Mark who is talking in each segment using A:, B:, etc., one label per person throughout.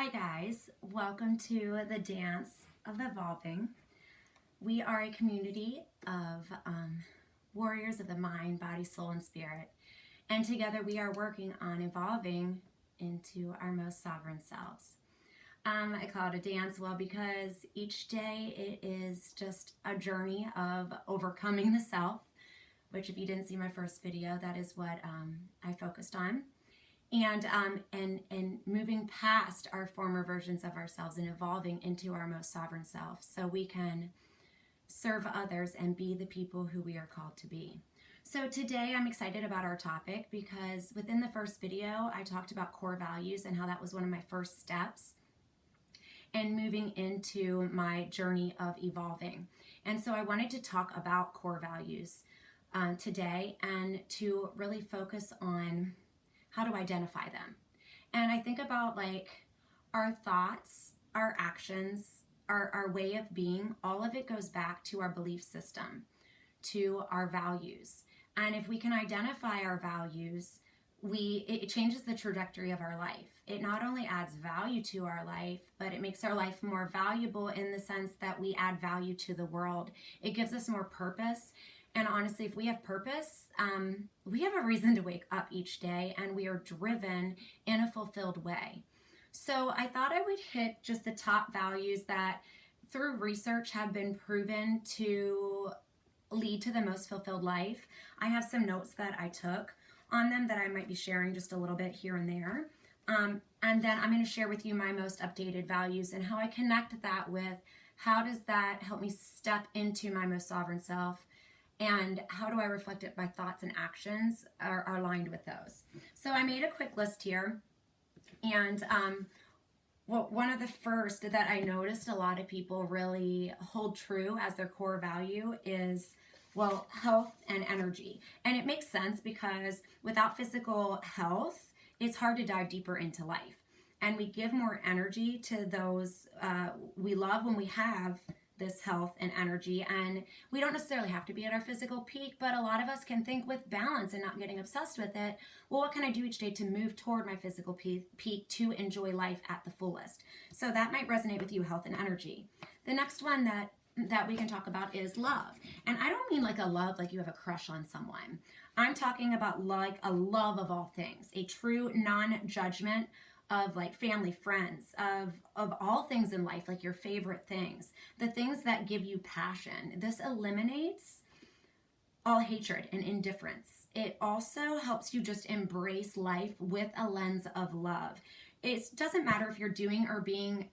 A: Hi guys, welcome to the Dance of Evolving. We are a community of warriors of the mind, body, soul, and spirit. And together we are working on evolving into our most sovereign selves. I call it a dance, because each day it is just a journey of overcoming the self, which if you didn't see my first video, that is what I focused on. And moving past our former versions of ourselves and evolving into our most sovereign self so we can serve others and be the people who we are called to be. So today I'm excited about our topic because within the first video I talked about core values and how that was one of my first steps and moving into my journey of evolving. And so I wanted to talk about core values today and to really focus on how to identify them. And I think about like our thoughts, our actions, our way of being, all of it goes back to our belief system, to our values. And if we can identify our values, it changes the trajectory of our life. It not only adds value to our life, but it makes our life more valuable in the sense that we add value to the world. It gives us more purpose. And honestly, if we have purpose, we have a reason to wake up each day and we are driven in a fulfilled way. So I thought I would hit just the top values that through research have been proven to lead to the most fulfilled life. I have some notes that I took on them that I might be sharing just a little bit here and there. And then I'm going to share with you my most updated values and how I connect that with how does that help me step into my most sovereign self. And how do I reflect it? My thoughts and actions are aligned with those. So I made a quick list here. And one of the first that I noticed a lot of people really hold true as their core value is, well, health and energy. And it makes sense because without physical health, it's hard to dive deeper into life. And we give more energy to those we love when we have this health and energy, and we don't necessarily have to be at our physical peak, but a lot of us can think with balance and not getting obsessed with it. Well, what can I do each day to move toward my physical peak to enjoy life at the fullest? So that might resonate with you, health and energy. The next one that we can talk about is love. And I don't mean like a love like you have a crush on someone. I'm talking about like a love of all things, a true non-judgment of like family, friends, of all things in life, like your favorite things, the things that give you passion. This eliminates all hatred and indifference. It also helps you just embrace life with a lens of love. It doesn't matter if you're doing or being,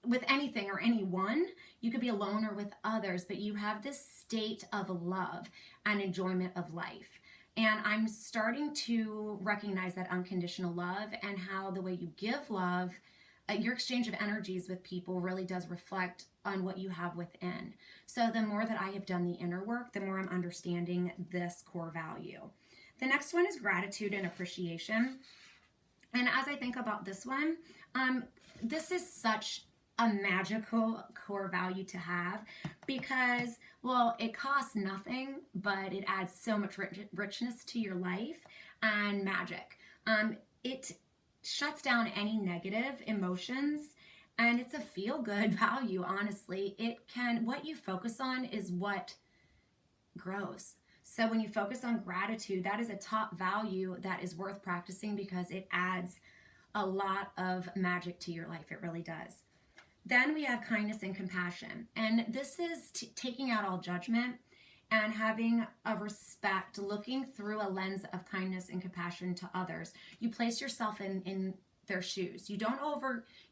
A: with anything or anyone. You could be alone or with others, but you have this state of love and enjoyment of life. And I'm starting to recognize that unconditional love and how the way you give love, your exchange of energies with people really does reflect on what you have within. So the more that I have done the inner work, the more I'm understanding this core value. The next one is gratitude and appreciation. And as I think about this one, this is such a magical core value to have because, well, it costs nothing, but it adds so much richness to your life and magic. It shuts down any negative emotions and it's a feel-good value, honestly. What you focus on is what grows. So when you focus on gratitude, that is a top value that is worth practicing because it adds a lot of magic to your life. It really does. Then we have kindness and compassion. And this is taking out all judgment and having a respect, looking through a lens of kindness and compassion to others. You place yourself in their shoes. You don't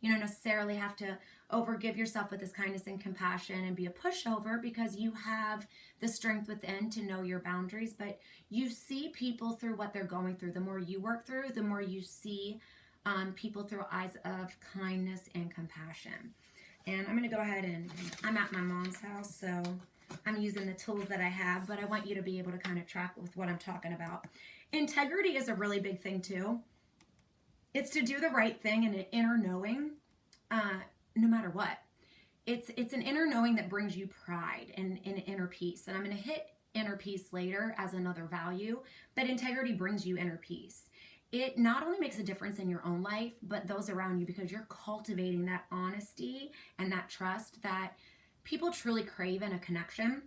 A: necessarily have to overgive yourself with this kindness and compassion and be a pushover because you have the strength within to know your boundaries, but you see people through what they're going through. The more you work through, the more you see people through eyes of kindness and compassion. And I'm going to go ahead and I'm at my mom's house, so I'm using the tools that I have, but I want you to be able to kind of track with what I'm talking about. Integrity is a really big thing too. It's to do the right thing and an inner knowing, no matter what. It's an inner knowing that brings you pride and inner peace. And I'm going to hit inner peace later as another value, but integrity brings you inner peace. it not only makes a difference in your own life, but those around you, because you're cultivating that honesty and that trust that people truly crave in a connection.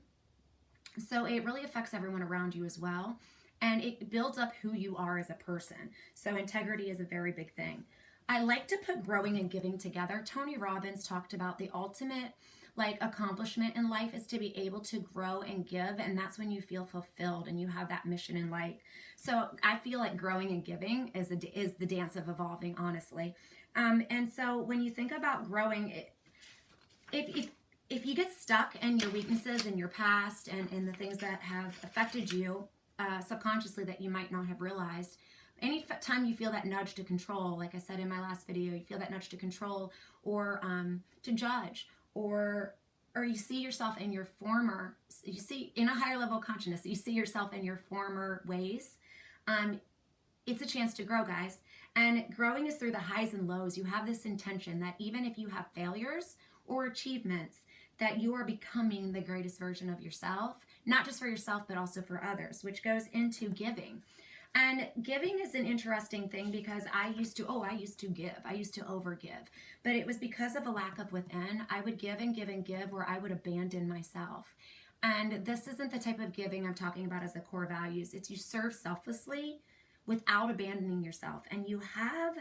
A: So it really affects everyone around you as well. And it builds up who you are as a person. So integrity is a very big thing. I like to put growing and giving together. Tony Robbins talked about the ultimate accomplishment in life is to be able to grow and give, and that's when you feel fulfilled and you have that mission in life. So I feel like growing and giving is the dance of evolving, honestly. And so when you think about growing, if you get stuck in your weaknesses in your past and in the things that have affected you subconsciously that you might not have realized, anytime you feel that nudge to control, like I said in my last video, you feel that nudge to control or to judge, or you see yourself in your former, you see in a higher level of consciousness, you see yourself in your former ways, it's a chance to grow, guys. And growing is through the highs and lows. You have this intention that even if you have failures or achievements, that you are becoming the greatest version of yourself, not just for yourself, but also for others, which goes into giving. And giving is an interesting thing because I used to give. I used to overgive. But it was because of a lack of within. I would give and give and give where I would abandon myself. And this isn't the type of giving I'm talking about as the core values. It's you serve selflessly without abandoning yourself. And you have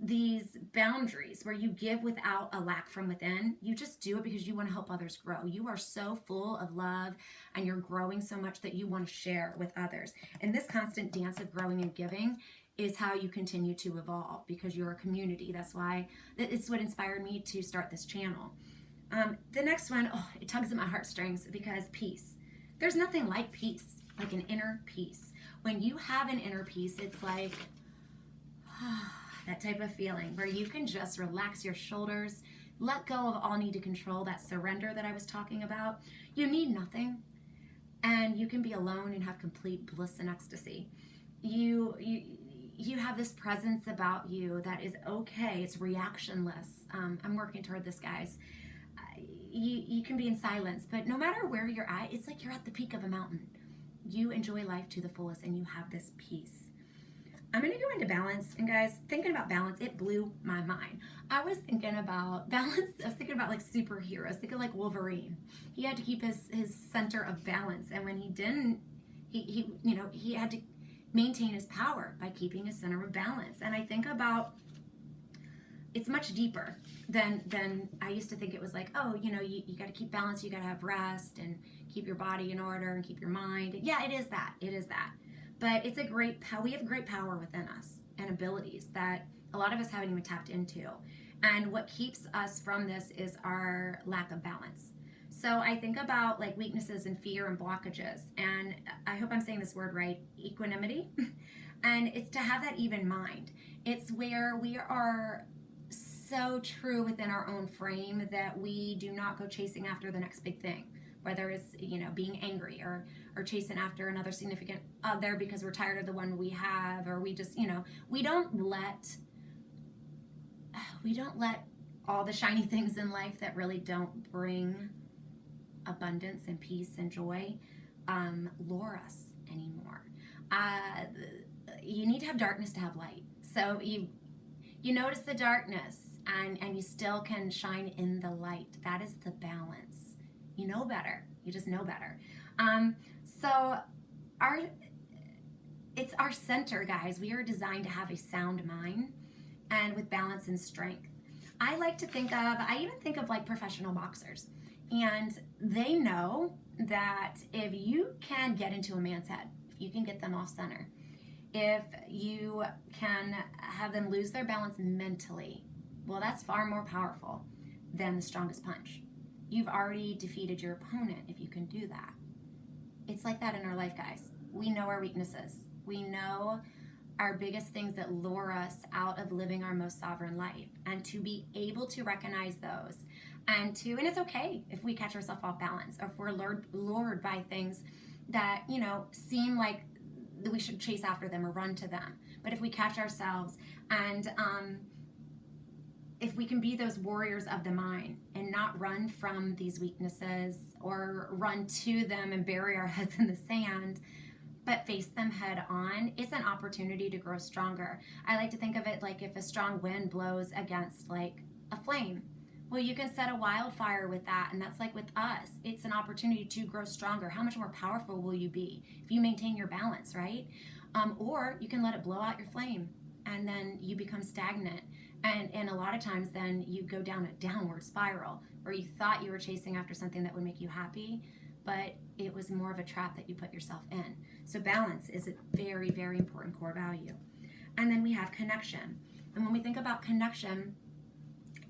A: these boundaries where you give without a lack from within. You just do it because you want to help others grow. You are so full of love and you're growing so much that you want to share with others. And this constant dance of growing and giving is how you continue to evolve, because you're a community. That's why it's what inspired me to start this channel. The next one, it tugs at my heartstrings because peace. There's nothing like peace, like an inner peace. When you have an inner peace, it's like that type of feeling where you can just relax your shoulders, let go of all need to control, that surrender that I was talking about. You need nothing, and you can be alone and have complete bliss and ecstasy. You have this presence about you that is okay. It's reactionless. I'm working toward this, guys. You can be in silence, but no matter where you're at, it's like you're at the peak of a mountain. You enjoy life to the fullest, and you have this peace. I'm going to go into balance, and guys, thinking about balance, it blew my mind. I was thinking about balance. I was thinking about like superheroes, thinking like Wolverine. He had to keep his center of balance, and when he didn't, he had to maintain his power by keeping his center of balance. And I think about, it's much deeper than I used to think it was like, you got to keep balance, you got to have rest and keep your body in order and keep your mind. Yeah, it is that. But it's we have great power within us and abilities that a lot of us haven't even tapped into. And what keeps us from this is our lack of balance. So I think about like weaknesses and fear and blockages. And I hope I'm saying this word right, equanimity. And it's to have that even mind. It's where we are so true within our own frame that we do not go chasing after the next big thing, whether it's being angry or chasing after another significant other because we're tired of the one we have, or we just we don't let all the shiny things in life that really don't bring abundance and peace and joy lure us anymore. You need to have darkness to have light. So you notice the darkness and you still can shine in the light. That is the balance. You know better. You just know better. So it's our center, guys. We are designed to have a sound mind and with balance and strength. I even think of like professional boxers, and they know that if you can get into a man's head, if you can get them off center, if you can have them lose their balance mentally, well, that's far more powerful than the strongest punch. You've already defeated your opponent if you can do that. It's like that in our life, guys. We know our weaknesses. We know our biggest things that lure us out of living our most sovereign life. And to be able to recognize those and it's okay if we catch ourselves off balance, or if we're lured by things that, seem like we should chase after them or run to them. But if we catch ourselves and if we can be those warriors of the mind and not run from these weaknesses or run to them and bury our heads in the sand, but face them head on, it's an opportunity to grow stronger. I like to think of it like if a strong wind blows against like a flame. Well, you can set a wildfire with that, and that's like with us. It's an opportunity to grow stronger. How much more powerful will you be if you maintain your balance, right? Or you can let it blow out your flame, and then you become stagnant. And a lot of times then you go down a downward spiral where you thought you were chasing after something that would make you happy, but it was more of a trap that you put yourself in. So balance is a very, very important core value. And then we have connection. And when we think about connection,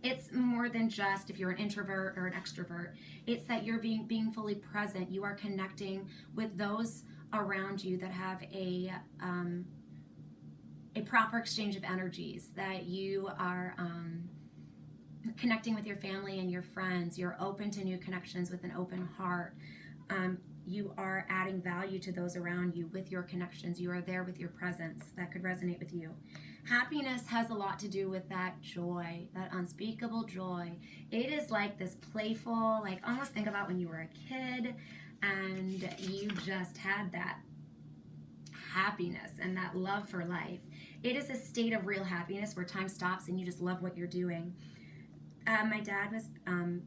A: it's more than just if you're an introvert or an extrovert. It's that you're being fully present. You are connecting with those around you that have a proper exchange of energies, that you are connecting with your family and your friends. You're open to new connections with an open heart. You are adding value to those around you with your connections. You are there with your presence. That could resonate with you. Happiness has a lot to do with that joy, that unspeakable joy. It is like this playful, like almost think about when you were a kid and you just had that happiness and that love for life. It is a state of real happiness where time stops and you just love what you're doing. My dad was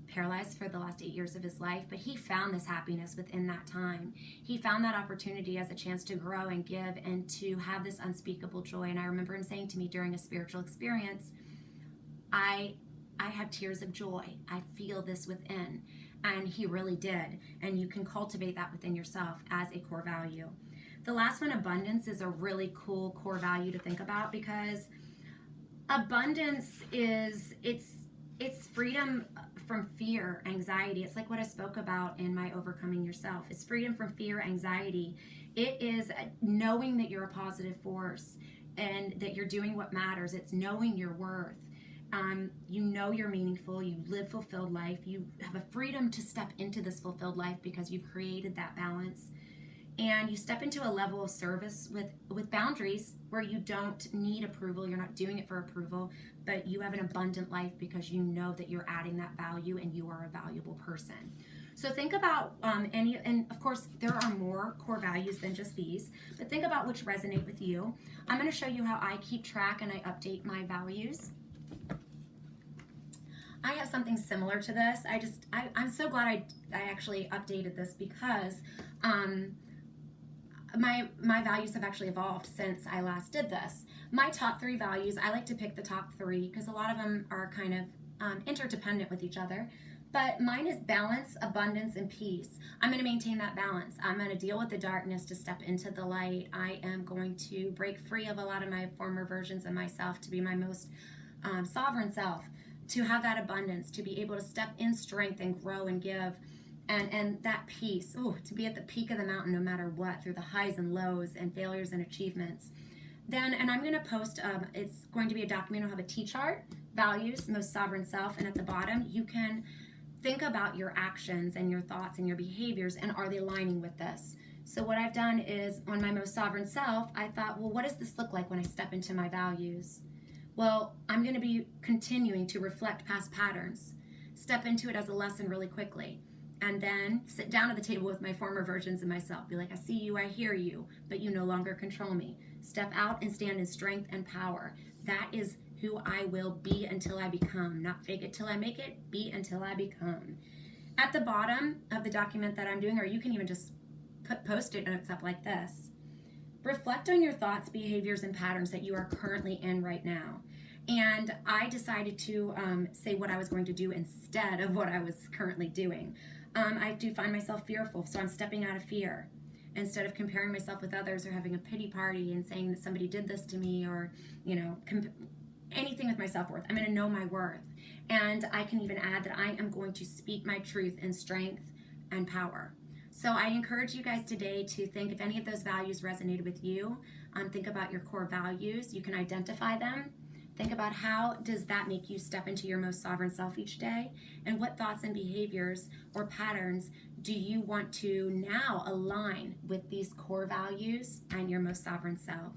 A: paralyzed for the last 8 years of his life, but he found this happiness within that time. He found that opportunity as a chance to grow and give and to have this unspeakable joy. And I remember him saying to me during a spiritual experience, I have tears of joy. I feel this within. And he really did. And you can cultivate that within yourself as a core value. The last one, abundance, is a really cool core value to think about, because abundance is, it's freedom from fear, anxiety. It's like what I spoke about in my Overcoming Yourself. It's freedom from fear, anxiety. It is knowing that you're a positive force and that you're doing what matters. It's knowing your worth. You know you're meaningful. You live fulfilled life. You have a freedom to step into this fulfilled life because you've created that balance. And you step into a level of service with boundaries where you don't need approval. You're not doing it for approval, but you have an abundant life because you know that you're adding that value and you are a valuable person. So think about and of course there are more core values than just these, but think about which resonate with you. I'm going to show you how I keep track and I update my values. I have something similar to this. I'm so glad I actually updated this because my values have actually evolved since I last did this. My top 3 values, I like to pick the top 3 because a lot of them are kind of interdependent with each other. But mine is balance, abundance, and peace. I'm going to maintain that balance. I'm going to deal with the darkness to step into the light. I am going to break free of a lot of my former versions of myself to be my most sovereign self, to have that abundance, to be able to step in strength and grow and give. And that peace, to be at the peak of the mountain no matter what, through the highs and lows and failures and achievements. Then, and I'm going to post, it's going to be a document. I'll have a T-chart, values, most sovereign self, and at the bottom you can think about your actions and your thoughts and your behaviors, and are they aligning with this? So what I've done is, on my most sovereign self, I thought, well, what does this look like when I step into my values? Well, I'm going to be continuing to reflect past patterns, step into it as a lesson really quickly, and then sit down at the table with my former versions of myself. Be like, I see you, I hear you, but you no longer control me. Step out and stand in strength and power. That is who I will be until I become. Not fake it till I make it, be until I become. At the bottom of the document that I'm doing, or you can even just put Post-it notes up like this. Reflect on your thoughts, behaviors, and patterns that you are currently in right now. And I decided to say what I was going to do instead of what I was currently doing. I do find myself fearful, so I'm stepping out of fear. Instead of comparing myself with others or having a pity party and saying that somebody did this to me, or, anything with my self-worth, I'm going to know my worth. And I can even add that I am going to speak my truth in strength and power. So I encourage you guys today to think if any of those values resonated with you. Think about your core values. You can identify them. Think about how does that make you step into your most sovereign self each day, and what thoughts and behaviors or patterns do you want to now align with these core values and your most sovereign self.